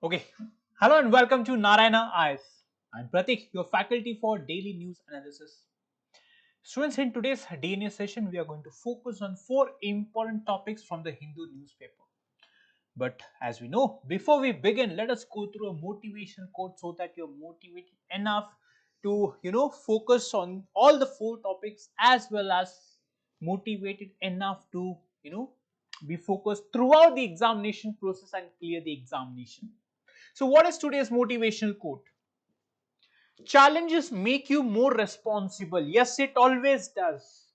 Okay, hello and welcome to Narayana Eyes. I'm Pratik, your faculty for daily news analysis. Students, in today's DNA session, we are going to focus on four important topics from the Hindu newspaper. But as we know, before we begin, let us go through a motivation quote so that you're motivated enough to, focus on all the four topics as well as motivated enough to, be focused throughout the examination process and clear the examination. So, what is today's motivational quote? Challenges make you more responsible. Yes, it always does.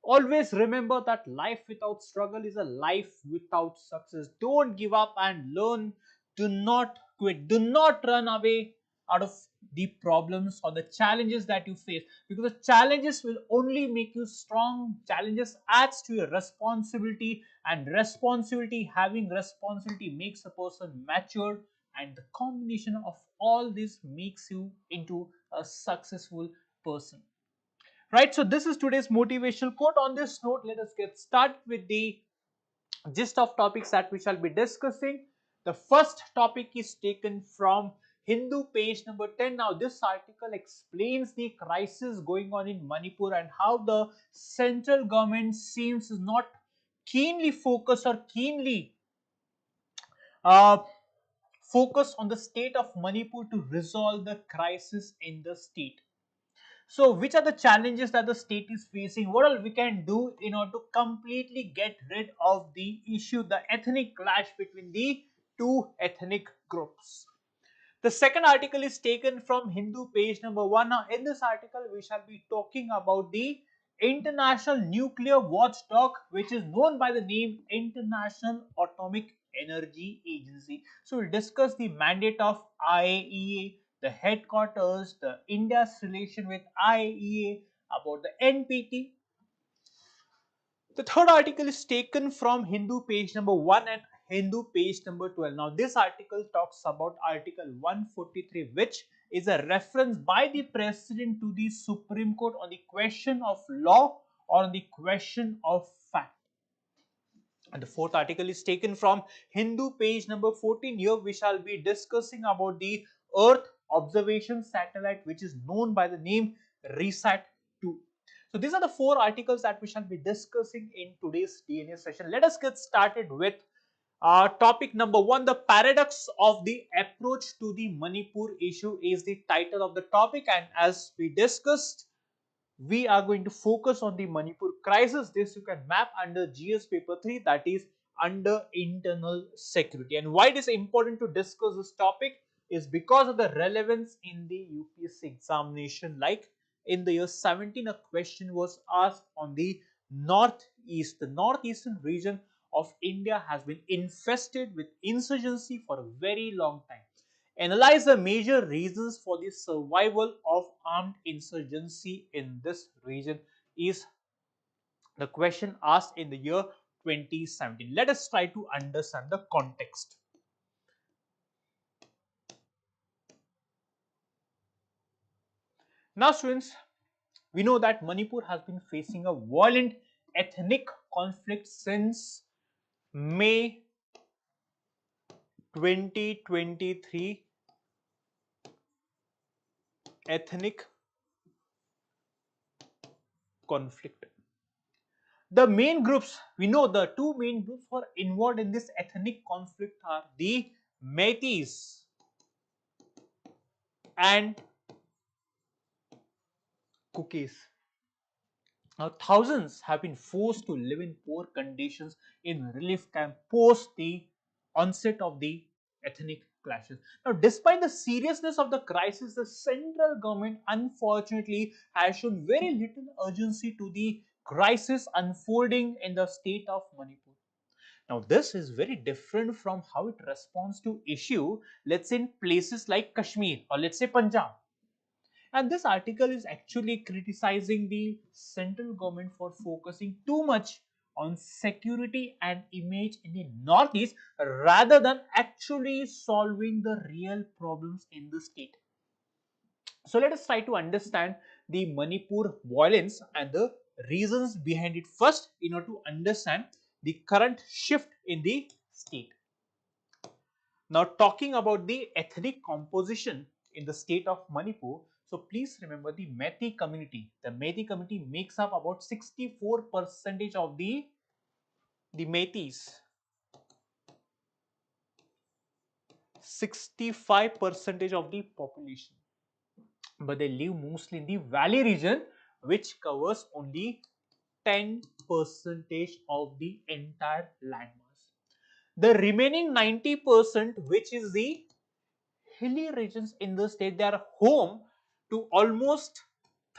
Always remember that life without struggle is a life without success. Don't give up and learn. Do not quit. Do not run away out of the problems or the challenges that you face, because the challenges will only make you strong. Challenges adds to your responsibility, and having responsibility makes a person mature, and the combination of all this makes you into a successful person, right? So this is today's motivational quote. On this note, let us get started with the gist of topics that we shall be discussing. The first topic is taken from Hindu, page number 10. Now this article explains the crisis going on in Manipur and how the central government seems not keenly focused or keenly uh, focus on the state of Manipur to resolve the crisis in the state. So, which are the challenges that the state is facing? What all we can do in order to completely get rid of the issue, the ethnic clash between the two ethnic groups? The second article is taken from Hindu, page number 1. Now, in this article, we shall be talking about the International Nuclear Watchdog, which is known by the name International Atomic Energy Agency. So, we'll discuss the mandate of IAEA, the headquarters, the India's relation with IAEA, about the NPT. The third article is taken from Hindu, page number 1 and Hindu, page number 12. Now, this article talks about Article 143, which is a reference by the President to the Supreme Court on the question of law or on the question of fact. And the fourth article is taken from Hindu, page number 14. Here we shall be discussing about the Earth observation satellite, which is known by the name RESAT 2. So these are the four articles that we shall be discussing in today's DNA session. Let us get started with topic number 1. The paradox of the approach to the Manipur issue is the title of the topic, and as we discussed, we are going to focus on the Manipur crisis. This you can map under GS paper 3, that is under internal security. And why it is important to discuss this topic is because of the relevance in the UPSC examination. Like in the year 17, a question was asked on the northeast. The northeastern region of India has been infested with insurgency for a very long time. Analyze the major reasons for the survival of armed insurgency in this region is the question asked in the year 2017. Let us try to understand the context. Now students, we know that Manipur has been facing a violent ethnic conflict since May 2023. Ethnic conflict. The main groups, we know the two main groups who are involved in this ethnic conflict are the Metis and Kukis. Now, thousands have been forced to live in poor conditions in relief camp post the onset of the ethnic clashes. Now, despite the seriousness of the crisis, the central government unfortunately has shown very little urgency to the crisis unfolding in the state of Manipur. Now, this is very different from how it responds to issue, let's say in places like Kashmir or let's say Punjab. And this article is actually criticizing the central government for focusing too much on security and image in the northeast rather than actually solving the real problems in the state. So let us try to understand the Manipur violence and the reasons behind it first in order to understand the current shift in the state. Now, talking about the ethnic composition in the state of Manipur, so please remember the Methi community. The Methi community makes up about 64% of the Methis, 65% of the population, but they live mostly in the valley region, which covers only 10% of the entire landmass. The remaining 90%, which is the hilly regions in the state, they are home to almost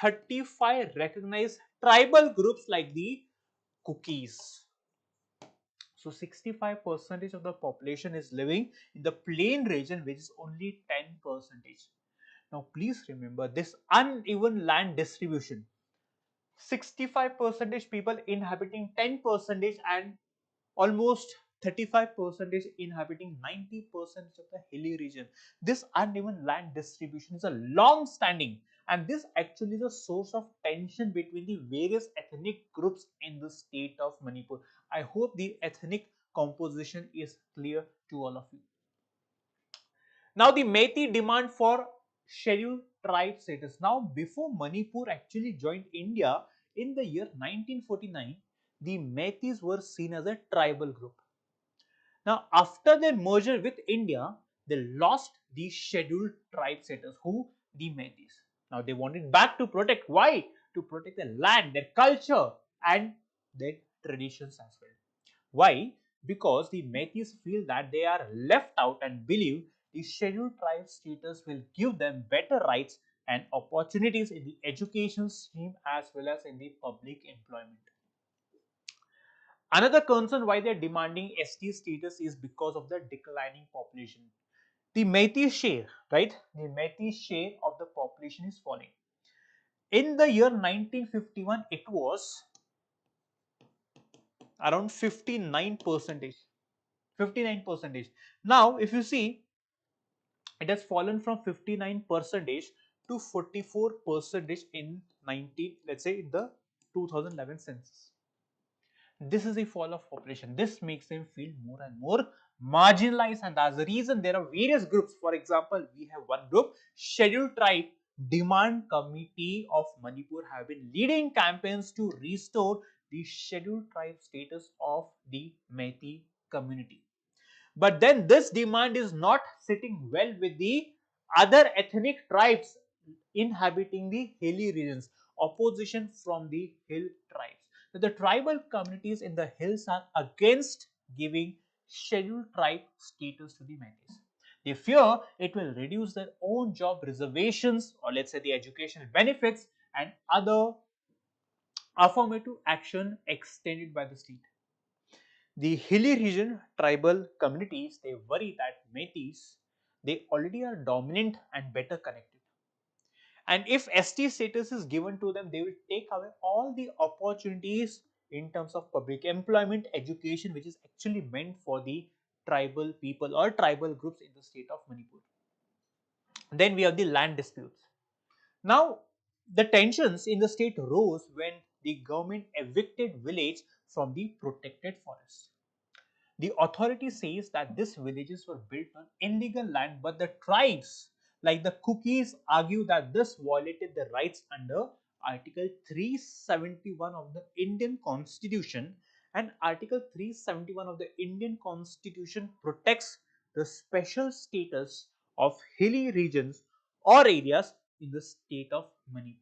35 recognized tribal groups like the Cookies. So 65% of the population is living in the plain region, which is only 10%. Now please remember this uneven land distribution. 65% people inhabiting 10% and almost 35% inhabiting 90% of the hilly region. This uneven land distribution is a long standing, and this actually is a source of tension between the various ethnic groups in the state of Manipur. I hope the ethnic composition is clear to all of you. Now the Methi demand for scheduled tribe status. Now before Manipur actually joined India in the year 1949, the Methis were seen as a tribal group. Now after their merger with India, they lost the scheduled tribe status. Who? The Methis. Now they wanted back to protect. Why? To protect their land, their culture and their traditions as well. Why? Because the Metis feel that they are left out and believe the scheduled tribe status will give them better rights and opportunities in the education stream as well as in the public employment. Another concern why they are demanding ST status is because of the declining population. The Metis share, right? The Metis share of the population is falling. In the year 1951, it was around 59%. 59%. Now, if you see, it has fallen from 59% to 44% in 19, let's say in the 2011 census. This is a fall of population. This makes them feel more and more marginalized, and as a reason there are various groups. For example, we have one group, Scheduled Tribe Demand Committee of Manipur, have been leading campaigns to restore the scheduled tribe status of the Methi community. But then this demand is not sitting well with the other ethnic tribes inhabiting the hilly regions. Opposition from the hill tribes. So the tribal communities in the hills are against giving scheduled tribe status to the Metis. They fear it will reduce their own job reservations, or let's say the educational benefits and other affirmative action extended by the state. The hilly region tribal communities, they worry that Metis, they already are dominant and better connected. And if ST status is given to them, they will take away all the opportunities in terms of public employment, education, which is actually meant for the tribal people or tribal groups in the state of Manipur. Then we have the land disputes. Now, the tensions in the state rose when the government evicted village from the protected forest. The authority says that these villages were built on illegal land, but the tribes, like the Cookies, argue that this violated their rights under Article 371 of the Indian Constitution, and Article 371 of the Indian Constitution protects the special status of hilly regions or areas in the state of Manipur.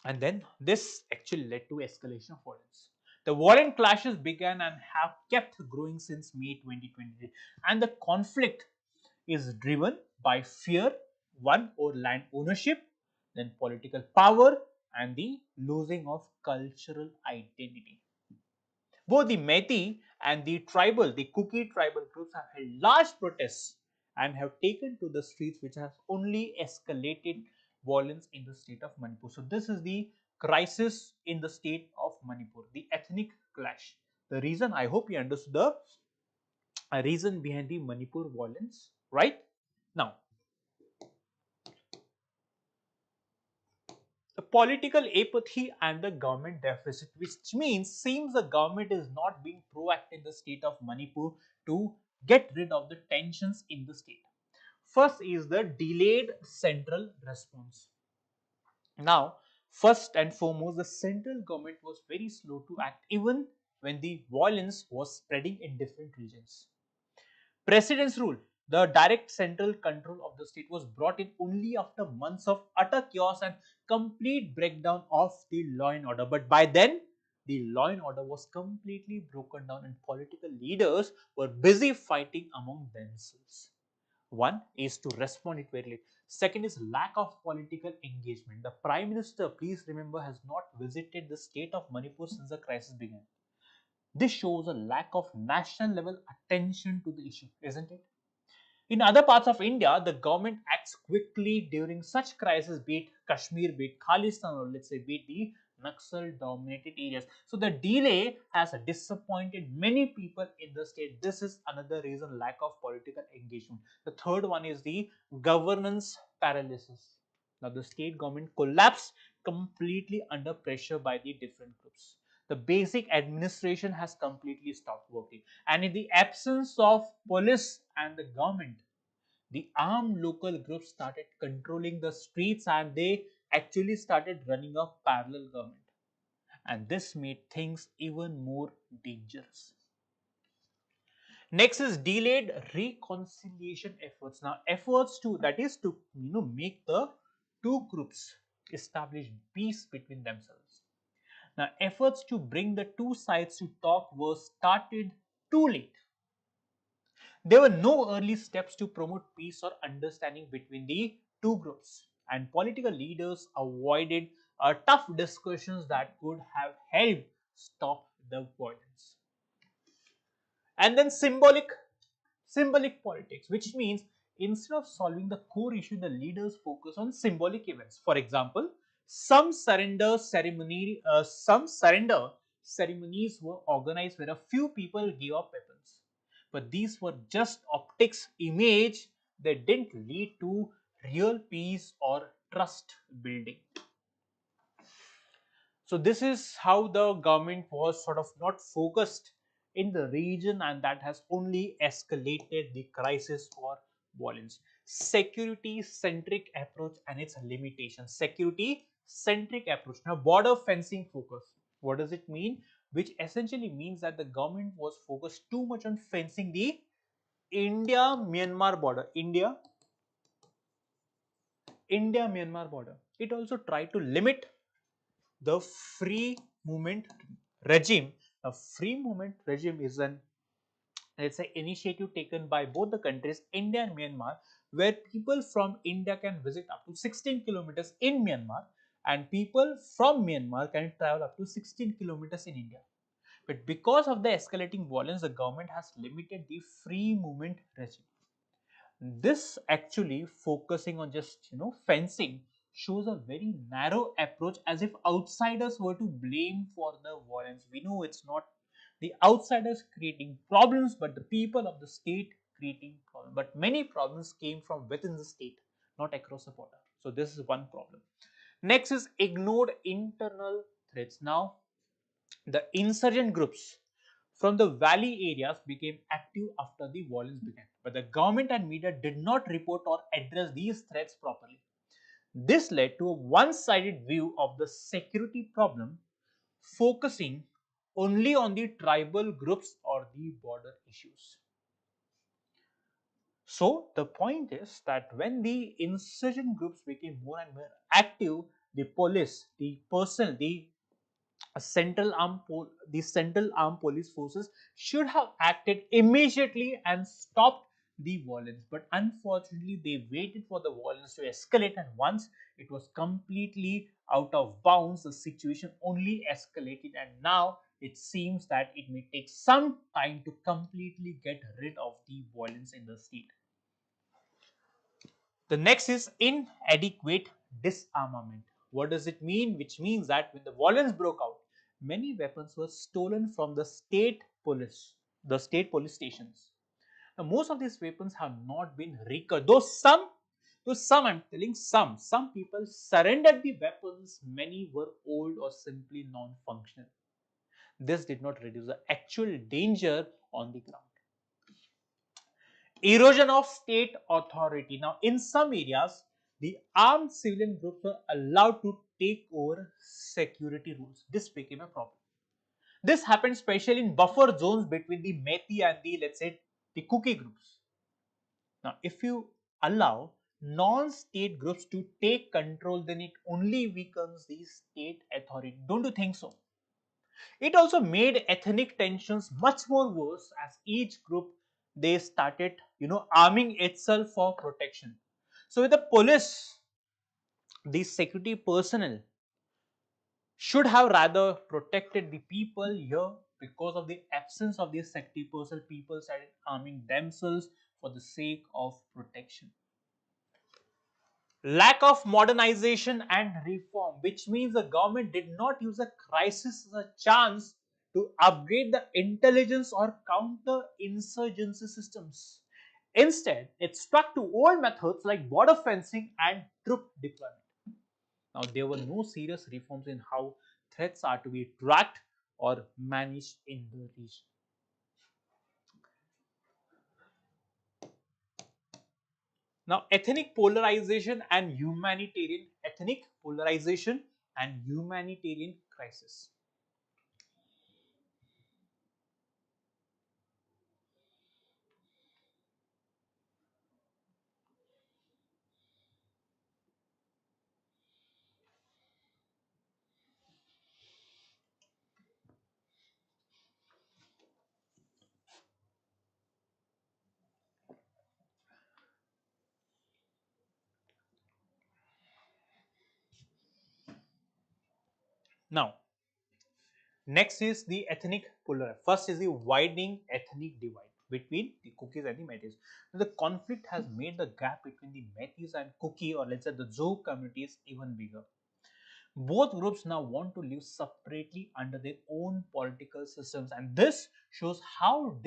And then this actually led to escalation of violence. The violent clashes began and have kept growing since May 2023, and the conflict is driven by fear, one, or land ownership, then political power, and the losing of cultural identity. Both the Methi and the Kuki tribal groups have held large protests and have taken to the streets, which has only escalated violence in the state of Manipur. So this is the crisis in the state of Manipur, the ethnic clash. The reason, I hope you understood the reason behind the Manipur violence, right? Now, the political apathy and the government deficit, which means seems the government is not being proactive in the state of Manipur to get rid of the tensions in the state. First is the delayed central response. Now, first and foremost, the central government was very slow to act even when the violence was spreading in different regions. President's rule, the direct central control of the state, was brought in only after months of utter chaos and complete breakdown of the law and order. But by then, the law and order was completely broken down and political leaders were busy fighting among themselves. One is to respond it very late. Second is lack of political engagement. The Prime Minister, please remember, has not visited the state of Manipur since the crisis began. This shows a lack of national level attention to the issue, isn't it? In other parts of India, the government acts quickly during such crises, be it Kashmir, be it Khalistan, or let's say be it the Naxal dominated areas. So the delay has disappointed many people in the state. This is another reason, lack of political engagement. The third one is the governance paralysis. Now the state government collapsed completely under pressure by the different groups. The basic administration has completely stopped working, and in the absence of police and the government, the armed local groups started controlling the streets and they actually started running a parallel government, and this made things even more dangerous. Next is delayed reconciliation efforts. Now efforts to, that is to make the two groups establish peace between themselves. Now efforts to bring the two sides to talk were started too late. There were no early steps to promote peace or understanding between the two groups, and political leaders avoided tough discussions that could have helped stop the violence. And then symbolic politics, which means instead of solving the core issue, the leaders focus on symbolic events. For example, some surrender ceremonies were organized where a few people gave up weapons, but these were just optics image. They didn't lead to real peace or trust building. So this is how the government was sort of not focused in the region, and that has only escalated the crisis for violence. Security centric approach and its limitations. Security centric approach. Now border fencing focus. What does it mean? Which essentially means that the government was focused too much on fencing the India-Myanmar border. India-Myanmar border. It also tried to limit the free movement regime. A free movement regime is an, let's say, initiative taken by both the countries, India and Myanmar, where people from India can visit up to 16 kilometers in Myanmar, and people from Myanmar can travel up to 16 kilometers in India. But because of the escalating violence, the government has limited the free movement regime. This actually focusing on just fencing shows a very narrow approach, as if outsiders were to blame for the violence. We know it's not the outsiders creating problems, but the people of the state creating problems. But many problems came from within the state, not across the border. So this is one problem. Next is ignored internal threats. Now the insurgent groups from the valley areas became active after the violence began, but the government and media did not report or address these threats properly. This led to a one-sided view of the security problem, focusing only on the tribal groups or the border issues. So the point is that when the insurgent groups became more and more active, the police, the central armed police forces should have acted immediately and stopped the violence, but unfortunately they waited for the violence to escalate, and once it was completely out of bounds, the situation only escalated, and now it seems that it may take some time to completely get rid of the violence in the state. The next is inadequate disarmament. What does it mean? Which means that when the violence broke out, many weapons were stolen from the state police stations. Now, most of these weapons have not been recovered. Though some, I'm telling some people surrendered the weapons. Many were old or simply non-functional. This did not reduce the actual danger on the ground. Erosion of state authority. Now, in some areas, the armed civilian groups were allowed to take over security rules. This became a problem. This happened especially in buffer zones between the Methi and the, let's say, the Kuki groups. Now, if you allow non-state groups to take control, then it only weakens the state authority. Don't you think so? It also made ethnic tensions much more worse as each group they started, arming itself for protection. So with the police, the security personnel should have rather protected the people here. Because of the absence of these security personnel, people started arming themselves for the sake of protection. Lack of modernization and reform, which means the government did not use a crisis as a chance to upgrade the intelligence or counter insurgency systems. Instead, it stuck to old methods like border fencing and troop deployment. Now, there were no serious reforms in how threats are to be tracked or managed in the region. Now, ethnic polarization and humanitarian crisis. Now, next is the ethnic polar. First is the widening ethnic divide between the Kukis and the Metis. The conflict has made the gap between the Metis and Kuki, or let's say the Zhou communities, even bigger. Both groups now want to live separately under their own political systems, and this shows how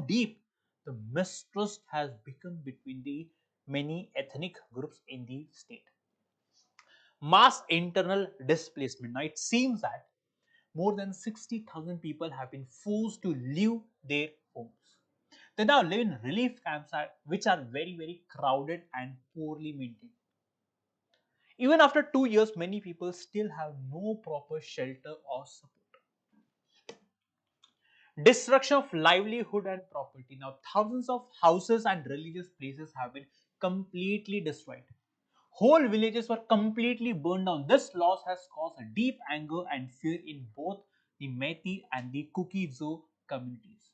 deep the mistrust has become between the many ethnic groups in the state. Mass internal displacement. Now it seems that more than 60,000 people have been forced to leave their homes. They now live in relief camps which are very crowded and poorly maintained. Even after 2 years, many people still have no proper shelter or support. Destruction of livelihood and property. Now, thousands of houses and religious places have been completely destroyed. Whole villages were completely burned down. This loss has caused a deep anger and fear in both the Methi and the Kuki-Zo communities.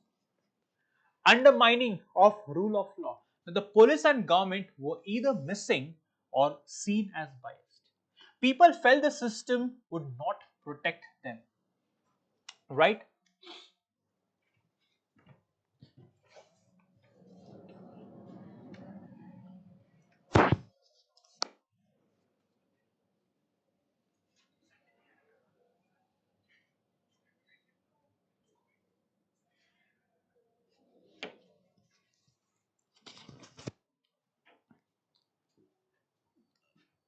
Undermining of rule of law. Now, the police and government were either missing or seen as biased. People felt the system would not protect them, right?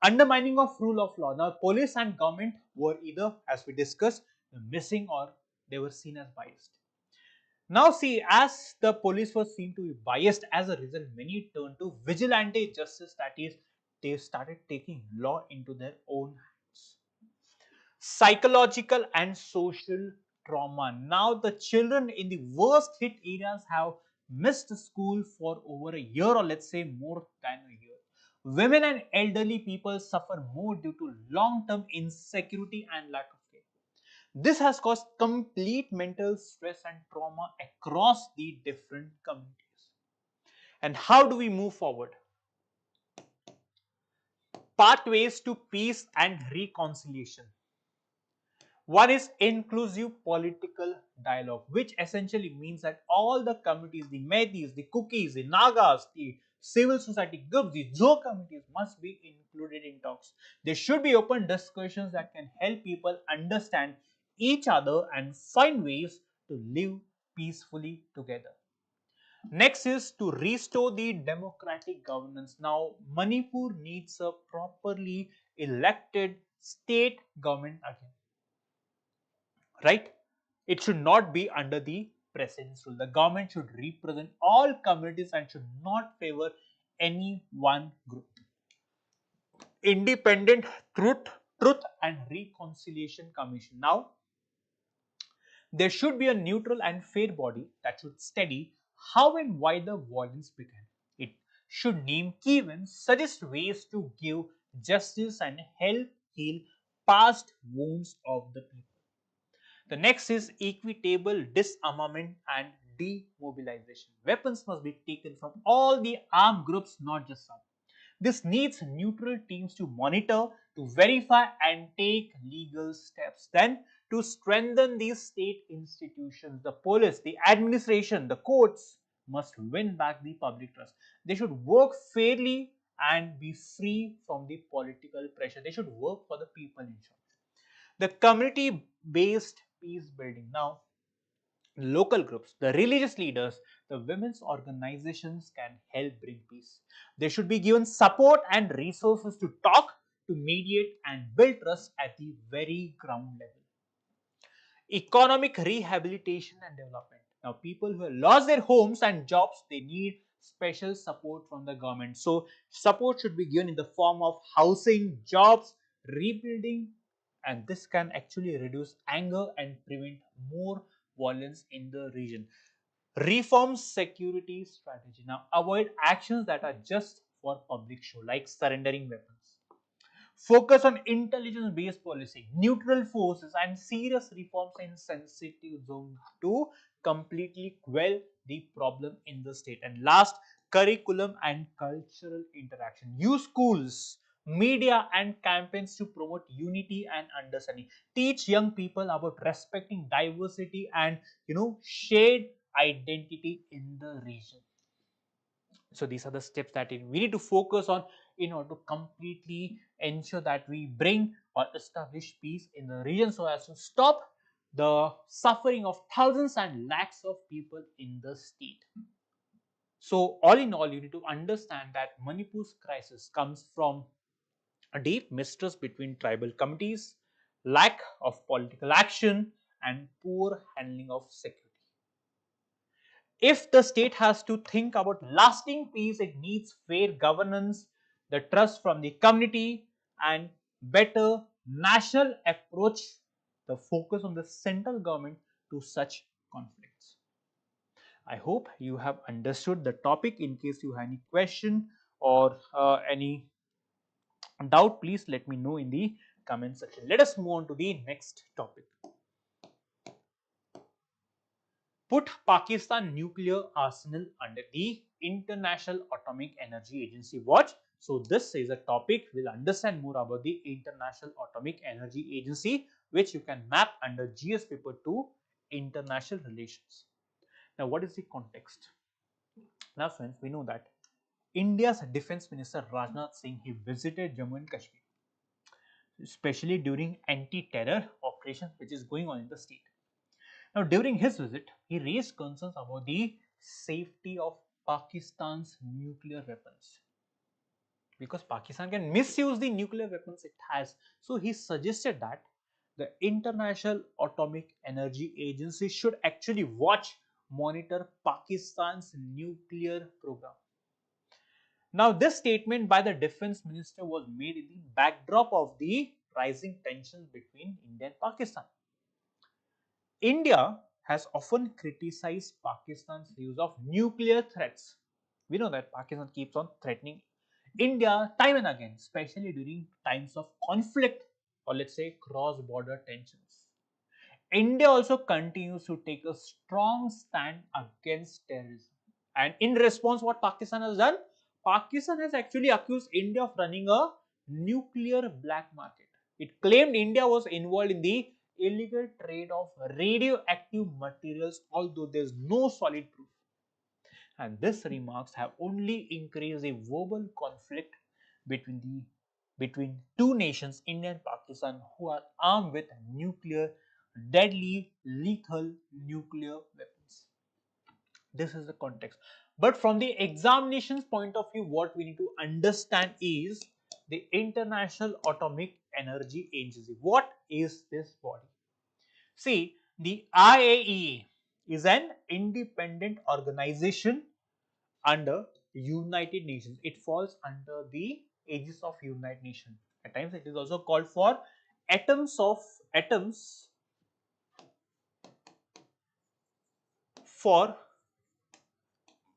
Undermining of rule of law. Now, police and government were either, as we discussed, missing or they were seen as biased. Now, see, as the police were seen to be biased, as a result, many turned to vigilante justice. That is, they started taking law into their own hands. Psychological and social trauma. Now, the children in the worst hit areas have missed school for over a year, or let's say more than a year. Women and elderly people suffer more due to long-term insecurity and lack of care. This has caused complete mental stress and trauma across the different communities. And how do we move forward? Pathways to peace and reconciliation. One is inclusive political dialogue, which essentially means that all the communities, the Metis, the Kukis, the Nagas, the civil society groups, the Zo communities must be included in talks. There should be open discussions that can help people understand each other and find ways to live peacefully together. Next is to restore the democratic governance. Now, Manipur needs a properly elected state government again, right? It should not be under the precedence rule. The government should represent all communities and should not favor any one group. Independent truth and reconciliation commission. Now there should be a neutral and fair body that should study how and why the violence began. It should name key events, suggest ways to give justice and help heal past wounds of the people. The next is equitable disarmament and demobilization. Weapons must be taken from all the armed groups, not just some. This needs neutral teams to monitor, to verify and take legal steps. Then to strengthen these state institutions, the police, the administration, the courts must win back the public trust. They should work fairly and be free from the political pressure. They should work for the people in short. The community based peace building. Now local groups, the religious leaders, the women's organizations can help bring peace. They should be given support and resources to talk, to mediate and build trust at the very ground level. Economic rehabilitation and development. Now people who have lost their homes and jobs, they need special support from the government. So support should be given in the form of housing, jobs, rebuilding, and this can actually reduce anger and prevent more violence in the region. Reform security strategy. Now avoid actions that are just for public show, like surrendering weapons. Focus on intelligence based policy, neutral forces and serious reforms in sensitive zones to completely quell the problem in the state. And last, curriculum and cultural interaction. Use schools, media and campaigns to promote unity and understanding. Teach young people about respecting diversity and shared identity in the region. So these are the steps that we need to focus on in order to completely ensure that we bring or establish peace in the region, so as to stop the suffering of thousands and lakhs of people in the state. So all in all, you need to understand that Manipur's crisis comes from a deep mistrust between tribal communities, lack of political action and poor handling of security. If the state has to think about lasting peace, it needs fair governance, the trust from the community, and better national approach, the focus on the central government to such conflicts. I hope you have understood the topic. In case you have any question or any doubt, please let me know in the comment section. Let us move on to the next topic. Put Pakistan nuclear arsenal under the International Atomic Energy Agency watch. So this is a topic we'll understand more about the International Atomic Energy Agency, which you can map under GS paper 2 international relations. Now what is the context? Now friends, we know that India's Defence Minister Rajnath Singh, he visited Jammu and Kashmir, especially during anti-terror operations which is going on in the state. Now, during his visit, he raised concerns about the safety of Pakistan's nuclear weapons, because Pakistan can misuse the nuclear weapons it has. So, he suggested that the International Atomic Energy Agency should actually monitor Pakistan's nuclear program. Now, this statement by the defense minister was made in the backdrop of the rising tensions between India and Pakistan. India has often criticized Pakistan's use of nuclear threats. We know that Pakistan keeps on threatening India time and again, especially during times of conflict or let's say cross-border tensions. India also continues to take a strong stand against terrorism. And in response, what Pakistan has done? Pakistan has actually accused India of running a nuclear black market. It claimed India was involved in the illegal trade of radioactive materials, although there is no solid proof. And these remarks have only increased the verbal conflict between two nations, India and Pakistan, who are armed with deadly, lethal nuclear weapons. This is the context. But from the examination's point of view, what we need to understand is the International Atomic Energy Agency. What is this body? See, the IAEA, is an independent organization under United Nations. It falls under the aegis of United Nations. At times it is also called for atoms for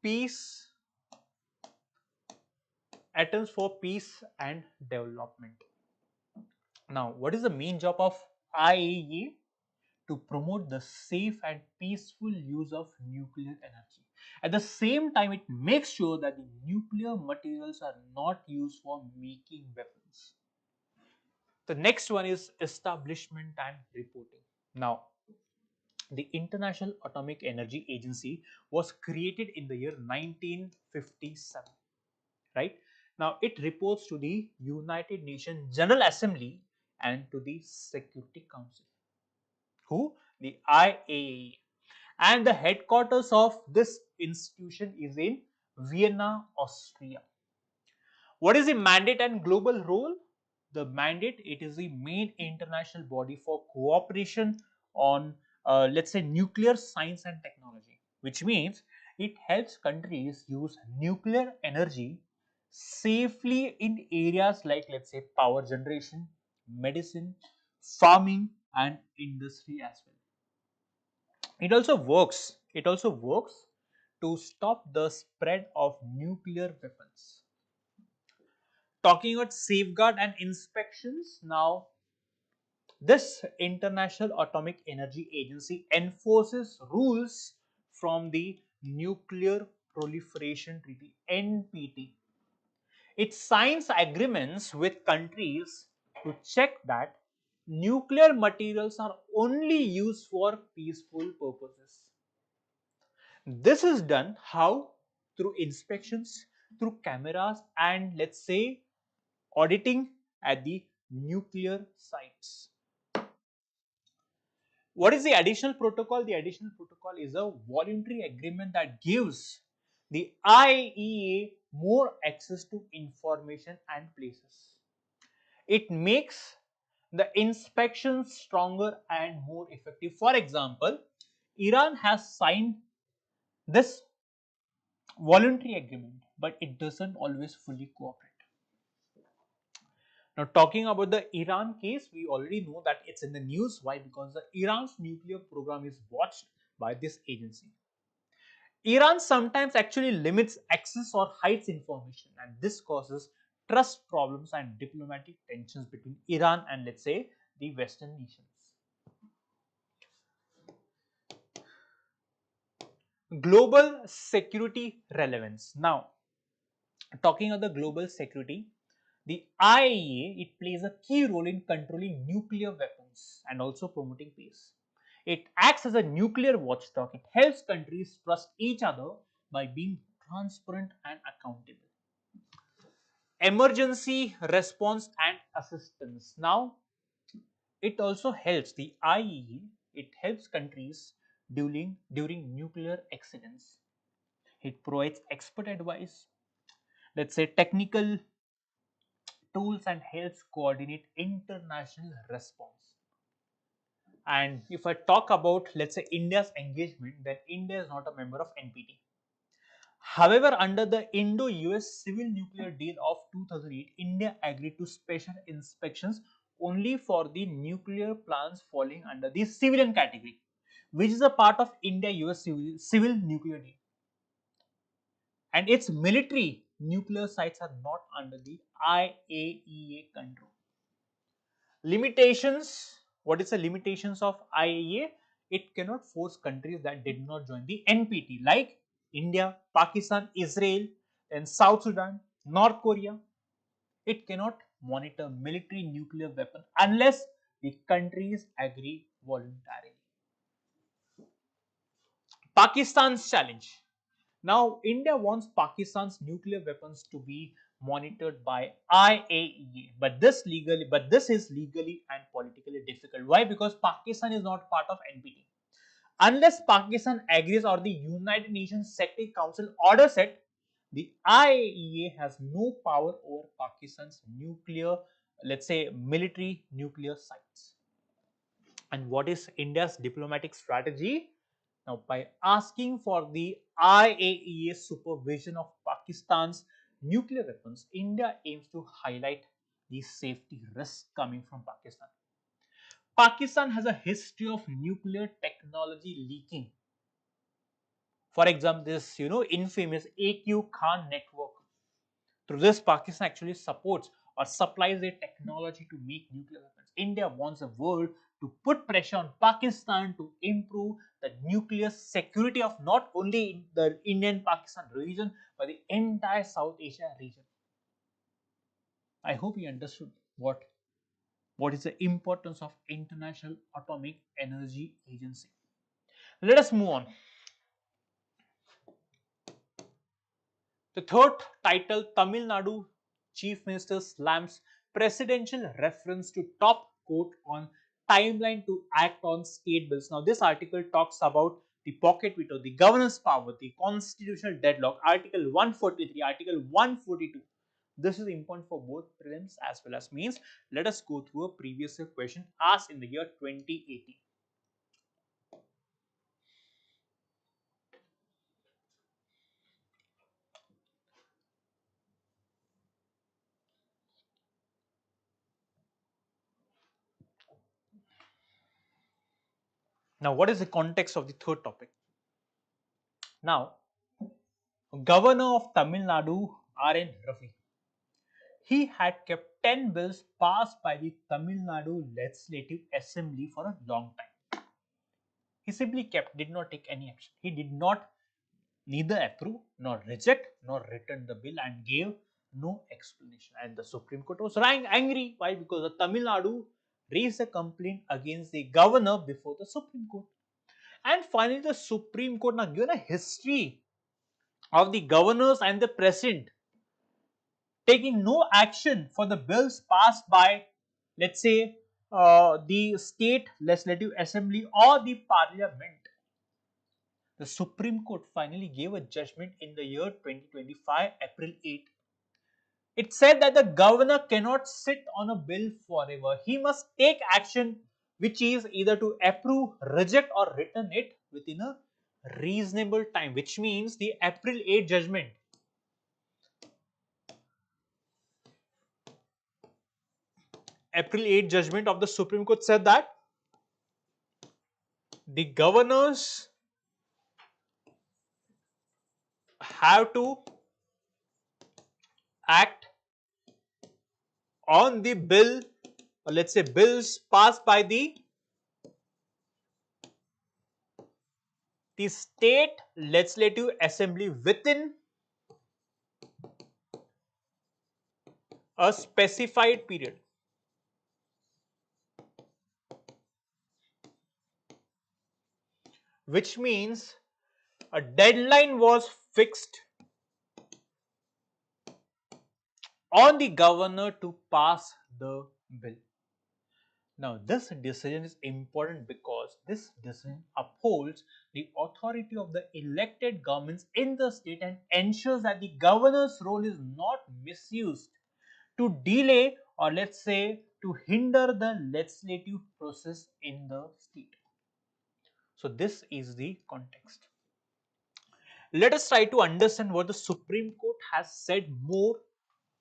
peace, atoms for peace and development. Now, what is the main job of IAEA? To promote the safe and peaceful use of nuclear energy. At the same time, it makes sure that the nuclear materials are not used for making weapons. The next one is establishment and reporting. Now, the International Atomic Energy Agency was created in the year 1957, right? Now, it reports to the United Nations General Assembly and to the Security Council. Who? The IAEA. And the headquarters of this institution is in Vienna, Austria. What is the mandate and global role? The mandate, it is the main international body for cooperation on let's say nuclear science and technology, which means it helps countries use nuclear energy safely in areas like, let's say, power generation, medicine, farming and industry as well. It also works to stop the spread of nuclear weapons. Talking about safeguard and inspections, now this International Atomic Energy Agency enforces rules from the Nuclear Proliferation Treaty (NPT). It signs agreements with countries to check that nuclear materials are only used for peaceful purposes. This is done how? Through inspections, through cameras and, let's say, auditing at the nuclear sites. What is the additional protocol? The additional protocol is a voluntary agreement that gives the IAEA more access to information and places. It makes the inspections stronger and more effective. For example, Iran has signed this voluntary agreement, but it doesn't always fully cooperate. Now, talking about the Iran case, we already know that it's in the news. Why? Because the Iran's nuclear program is watched by this agency. Iran sometimes actually limits access or hides information, and this causes trust problems and diplomatic tensions between Iran and, let's say, the Western nations. Global security relevance. Now, talking about the global security, the IAEA, it plays a key role in controlling nuclear weapons and also promoting peace. It acts as a nuclear watchdog. It helps countries trust each other by being transparent and accountable. Emergency response and assistance. Now, it also helps the IAEA. It helps countries during nuclear accidents. It provides expert advice, let's say technical tools, and helps coordinate international response. And if I talk about, let's say, India's engagement, then India is not a member of NPT. However, under the Indo-US Civil Nuclear Deal of 2008, India agreed to special inspections only for the nuclear plants falling under the civilian category, which is a part of India-US Civil Nuclear Deal. And its military nuclear sites are not under the IAEA control. Limitations. What is the limitations of IAEA? It cannot force countries that did not join the NPT like India, Pakistan, Israel, and South Sudan, North Korea. It cannot monitor military nuclear weapon unless the countries agree voluntarily. Pakistan's challenge. Now, India wants Pakistan's nuclear weapons to be monitored by IAEA, but this is legally and politically difficult. Why? Because Pakistan is not part of NPT. Unless Pakistan agrees or the United Nations Security Council orders it, the IAEA has no power over Pakistan's nuclear, let's say, military nuclear sites. And what is India's diplomatic strategy? Now, by asking for the IAEA supervision of Pakistan's nuclear weapons, India aims to highlight the safety risks coming from Pakistan. Pakistan has a history of nuclear technology leaking. For example, this infamous AQ Khan network. Through this, Pakistan actually supports or supplies their technology to make nuclear weapons. India wants the world to put pressure on Pakistan to improve the nuclear security of not only the Indian Pakistan region but the entire South Asia region. I hope you understood what is the importance of International Atomic Energy Agency. Let us move on. The third title, Tamil Nadu Chief Minister slams presidential reference to top court on timeline to act on state bills. Now, this article talks about the pocket veto, the governor's power, the constitutional deadlock, Article 143, Article 142. This is important for both prelims as well as mains. Let us go through a previous year question asked in the year 2018. Now, what is the context of the third topic? Now, Governor of Tamil Nadu, R.N. Rafi, he had kept 10 bills passed by the Tamil Nadu Legislative Assembly for a long time. He simply kept, did not take any action. He did not neither approve nor reject nor return the bill and gave no explanation. And the Supreme Court was angry. Why? Because the Tamil Nadu raised a complaint against the governor before the Supreme Court. And finally, the Supreme Court, now given a history of the governors and the president taking no action for the bills passed by, let's say, the state legislative assembly or the parliament. The Supreme Court finally gave a judgment in the year 2025, April 8. It said that the governor cannot sit on a bill forever. He must take action, which is either to approve, reject, or return it within a reasonable time, which means the April 8 judgment of the Supreme Court said that the governors have to act on the bill, or let's say bills passed by the state legislative assembly within a specified period. Which means a deadline was fixed on the governor to pass the bill. Now, this decision is important because this decision upholds the authority of the elected governments in the state and ensures that the governor's role is not misused to delay or, let's say, to hinder the legislative process in the state. So, this is the context. Let us try to understand what the Supreme Court has said more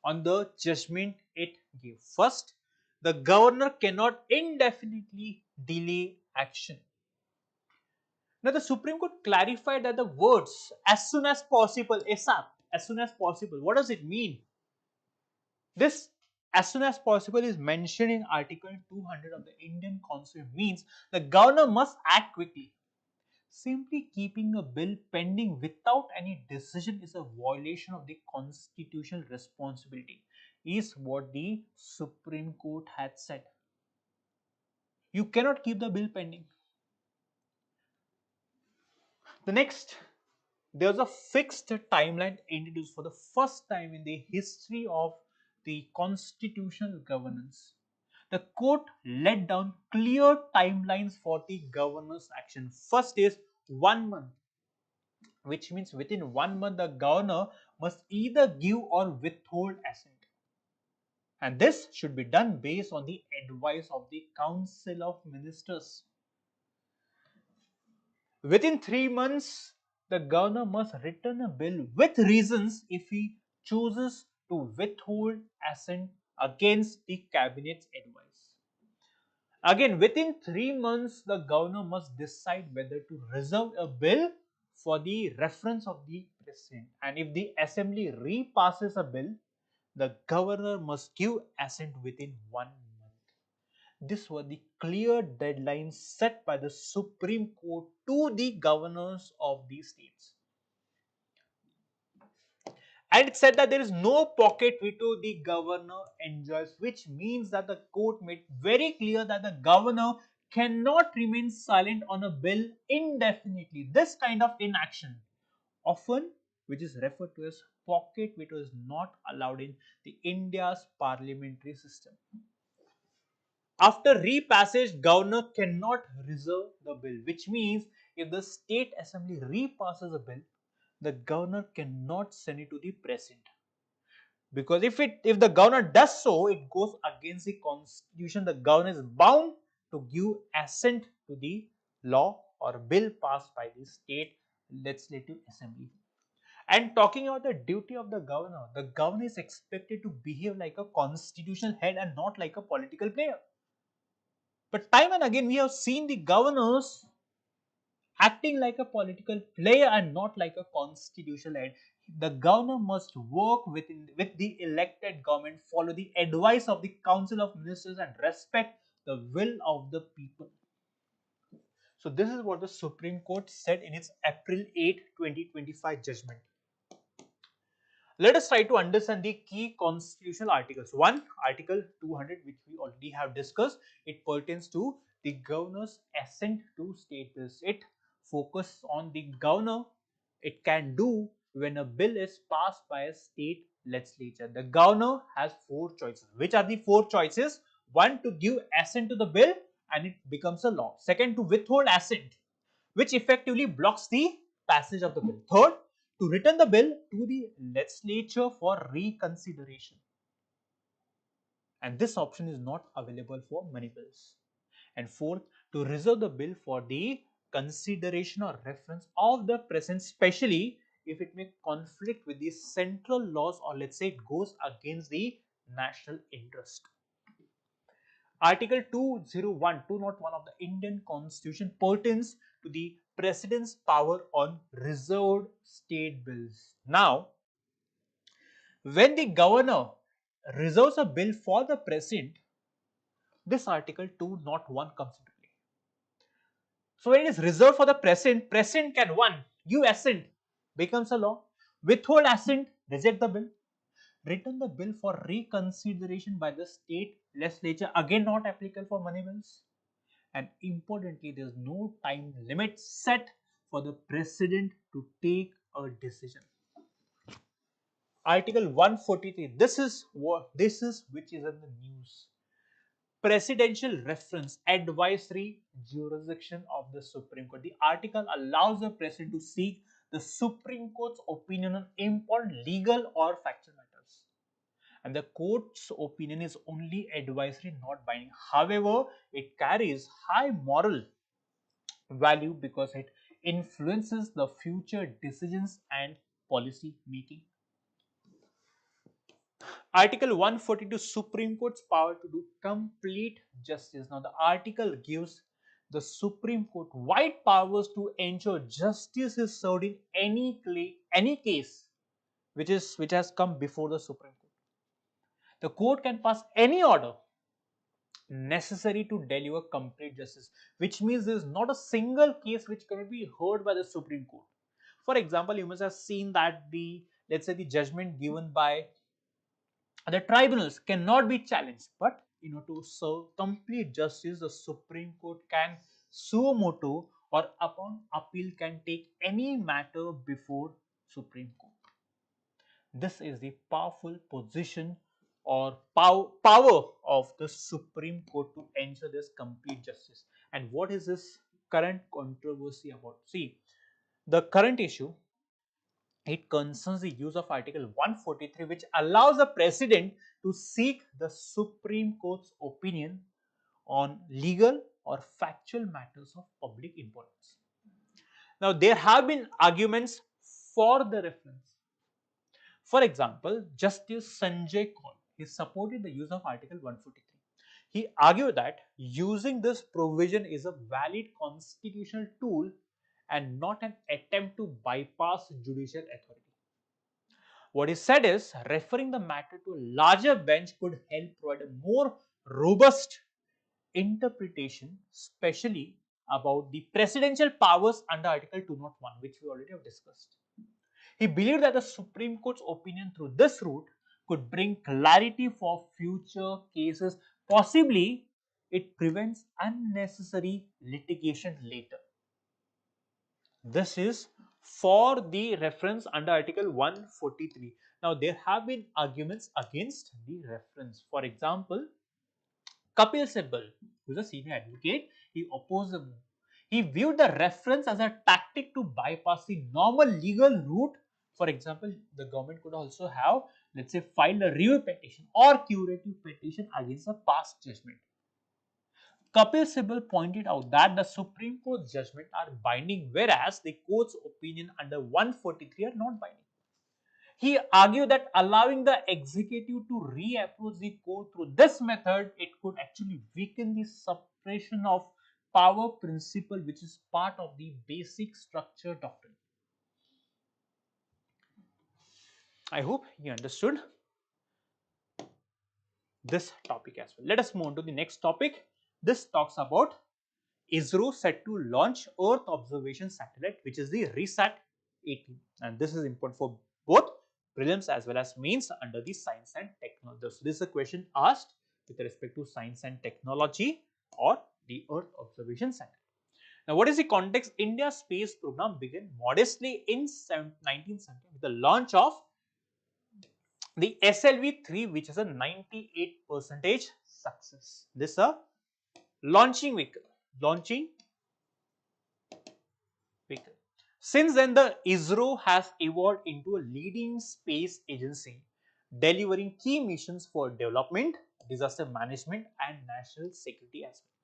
on the judgment it gave. First, the governor cannot indefinitely delay action. Now, the Supreme Court clarified that the words as soon as possible, ASAP, as soon as possible, what does it mean? This as soon as possible is mentioned in Article 200 of the Indian Constitution, means the governor must act quickly. Simply keeping a bill pending without any decision is a violation of the constitutional responsibility, is what the Supreme Court had said. You cannot keep the bill pending. The next, there was a fixed timeline introduced for the first time in the history of the constitutional governance. The court laid down clear timelines for the governor's action. First is 1 month, which means within 1 month the governor must either give or withhold assent. And this should be done based on the advice of the Council of Ministers. Within 3 months, the governor must return a bill with reasons if he chooses to withhold assent against the cabinet's advice. Again, within 3 months, the governor must decide whether to reserve a bill for the reference of the president. And if the assembly repasses a bill, the governor must give assent within 1 month. These were the clear deadlines set by the Supreme Court to the governors of these states. And it said that there is no pocket veto the governor enjoys, which means that the court made very clear that the governor cannot remain silent on a bill indefinitely. This kind of inaction, often which is referred to as pocket veto, is not allowed in the India's parliamentary system. After repassage, governor cannot reserve the bill, which means if the state assembly repasses a bill, the governor cannot send it to the president. Because if the governor does so, it goes against the constitution. The governor is bound to give assent to the law or bill passed by the state legislative assembly. And talking about the duty of the governor is expected to behave like a constitutional head and not like a political player. But time and again, we have seen the governors acting like a political player and not like a constitutional head. The governor must work with the elected government, follow the advice of the Council of Ministers, and respect the will of the people. So, this is what the Supreme Court said in its April 8, 2025 judgment. Let us try to understand the key constitutional articles. One, Article 200, which we already have discussed, it pertains to the governor's assent to state bills. It focuses on the governor it can do when a bill is passed by a state legislature. The governor has four choices. Which are the four choices? One, to give assent to the bill and it becomes a law. Second, to withhold assent, which effectively blocks the passage of the bill. Third, to return the bill to the legislature for reconsideration. And this option is not available for many bills. And fourth, to reserve the bill for the consideration or reference of the president, especially if it may conflict with the central laws or let's say it goes against the national interest. Article 201 of the Indian Constitution pertains to the President's power on reserved state bills. Now, when the governor reserves a bill for the President, this Article 201 comes into play. So, when it is reserved for the President can one, give assent, becomes a law, withhold assent, reject the bill, return the bill for reconsideration by the state legislature, again not applicable for money bills. And importantly, there is no time limit set for the president to take a decision. Article 143, this is which is in the news. Presidential reference advisory jurisdiction of the Supreme Court. The article allows the president to seek the Supreme Court's opinion on important legal or factual matters. And the court's opinion is only advisory, not binding. However, it carries high moral value because it influences the future decisions and policy making. Article 142, Supreme Court's power to do complete justice. Now, the article gives the Supreme Court wide powers to ensure justice is served in any case which has come before the Supreme Court. The court can pass any order necessary to deliver complete justice, which means there is not a single case which can be heard by the Supreme Court. For example, you must have seen that let's say the judgment given by the tribunals cannot be challenged, but to serve complete justice, the Supreme Court can suo motu or upon appeal can take any matter before Supreme Court. This is the powerful position or power of the Supreme Court to ensure this complete justice. And what is this current controversy about? See, the current issue, it concerns the use of Article 143, which allows the president to seek the Supreme Court's opinion on legal or factual matters of public importance. Now, there have been arguments for the reference. For example, Justice Sanjay Kaul, he supported the use of Article 143. He argued that using this provision is a valid constitutional tool and not an attempt to bypass judicial authority. What he said is, referring the matter to a larger bench could help provide a more robust interpretation, especially about the presidential powers under Article 201, which we already have discussed. He believed that the Supreme Court's opinion through this route could bring clarity for future cases. Possibly, it prevents unnecessary litigation later. This is for the reference under Article 143. Now, there have been arguments against the reference. For example, Kapil Sibal, who is a senior advocate, he opposed the move. He viewed the reference as a tactic to bypass the normal legal route. For example, the government could also have, let's say, filed a review petition or curative petition against a past judgment. Kapil Sibal pointed out that the Supreme Court's judgment are binding, whereas the court's opinion under 143 are not binding. He argued that allowing the executive to reapproach the court through this method, it could actually weaken the separation of power principle, which is part of the basic structure doctrine. I hope you understood this topic as well. Let us move on to the next topic. This talks about ISRO set to launch Earth observation satellite, which is the RISAT-18, and this is important for both prelims as well as mains under the science and technology. So, this is a question asked with respect to science and technology or the Earth observation satellite. Now, what is the context? India's space program began modestly in 1970 with the launch of the SLV-3, which is a 98% success. This is a launching vehicle. Since then, the ISRO has evolved into a leading space agency, delivering key missions for development, disaster management, and national security as well.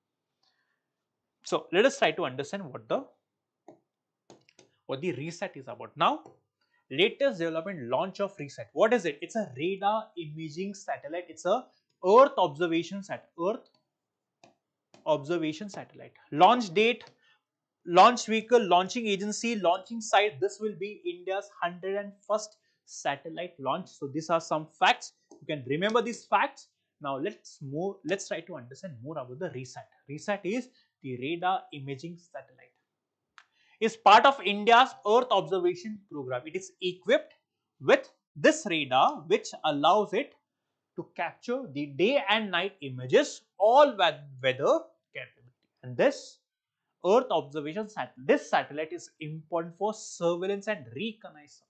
So, let us try to understand what the RISAT is about. Now, latest development launch of RISAT. What is it? It's a radar imaging satellite. It's a Earth observation satellite. Launch date, launch vehicle, launching agency, launching site. This will be India's 101st satellite launch. So, these are some facts. You can remember these facts. Now, let's try to understand more about the RISAT. RISAT is the radar imaging satellite. Is part of India's Earth observation program. It is equipped with this radar, which allows it to capture the day and night images, all weather capability. And this Earth observation satellite, this satellite is important for surveillance and reconnaissance,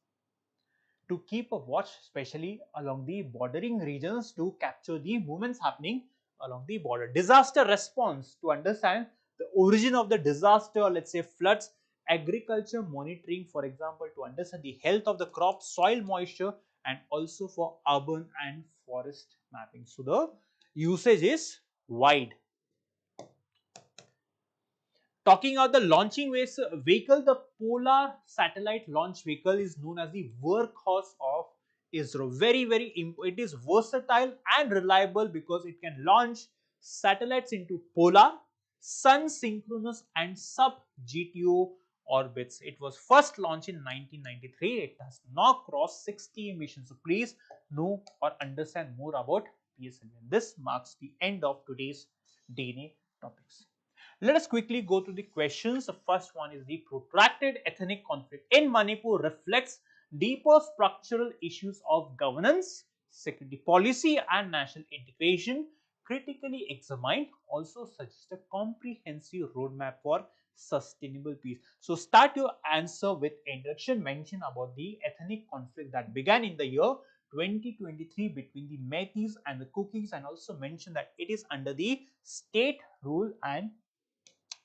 to keep a watch, especially along the bordering regions, to capture the movements happening along the border. Disaster response, to understand the origin of the disaster, let's say floods. Agriculture monitoring, for example, to understand the health of the crop, soil moisture, and also for urban and forest mapping. So, the usage is wide. Talking about the launching vehicle, the Polar Satellite Launch Vehicle is known as the workhorse of ISRO. It is versatile and reliable because it can launch satellites into polar, sun synchronous, and sub-GTO orbits. It was first launched in 1993. It has now crossed 60 missions. So, please know or understand more about PSLV. This marks the end of today's DNA topics. Let us quickly go through the questions. The first one is, the protracted ethnic conflict in Manipur reflects deeper structural issues of governance, security policy, and national integration. Critically examined also suggests a comprehensive roadmap for sustainable peace. So, start your answer with introduction. Mention about the ethnic conflict that began in the year 2023 between the Meiteis and the Kukis, and also mention that it is under the state rule, and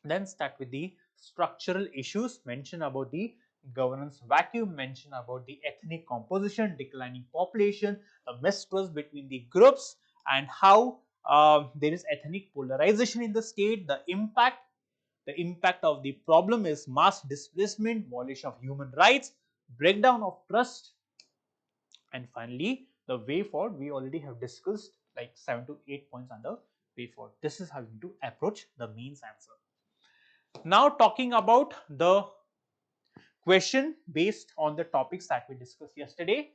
then start with the structural issues, mention about the governance vacuum, mention about the ethnic composition, declining population, the mistrust between the groups, and how there is ethnic polarization in the state, the impact The impact of the problem is mass displacement, violation of human rights, breakdown of trust, and finally the way forward. We already have discussed like 7 to 8 points under way forward. This is how you need to approach the means answer. Now talking about the question based on the topics that we discussed yesterday.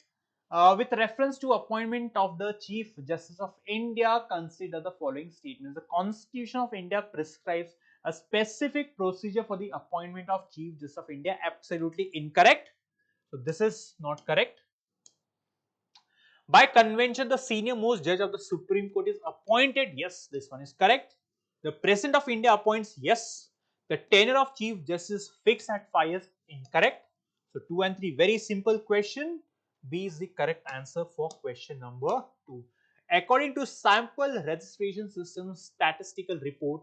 With reference to appointment of the Chief Justice of India, consider the following statements. The Constitution of India prescribes a specific procedure for the appointment of Chief Justice of India. Absolutely incorrect. So this is not correct. By convention, the senior most judge of the Supreme Court is appointed. Yes, this one is correct. The President of India appoints. Yes. The tenure of Chief Justice fixed at 5 years. Incorrect. So 2 and 3, very simple question. B is the correct answer for question number 2. According to sample registration system statistical report,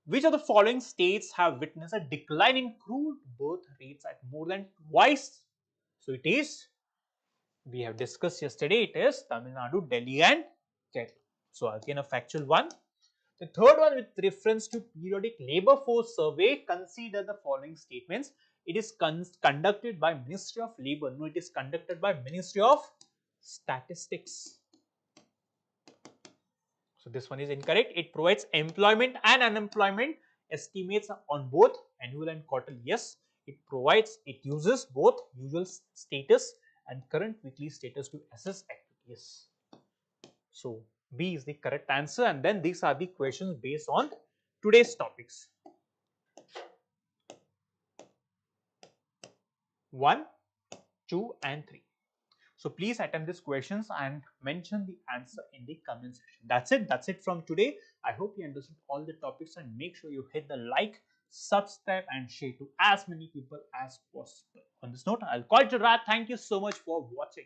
which of the following states have witnessed a decline in crude birth rates at more than twice? So it is, we have discussed yesterday, it is Tamil Nadu, Delhi and Kerala. So again a factual one. The third one, with reference to periodic labor force survey, consider the following statements. It is conducted by Ministry of Labor. No, it is conducted by Ministry of Statistics. So this one is incorrect. It provides employment and unemployment estimates on both annual and quarterly. Yes, it provides, it uses both usual status and current weekly status to assess activities. So B is the correct answer, and then these are the questions based on today's topics. 1, 2 and 3. So please attempt these questions and mention the answer in the comment section. That's it from today. I hope you understood all the topics, and make sure you hit the like, subscribe and share to as many people as possible. On this note, I'll call it a wrap. Thank you so much for watching.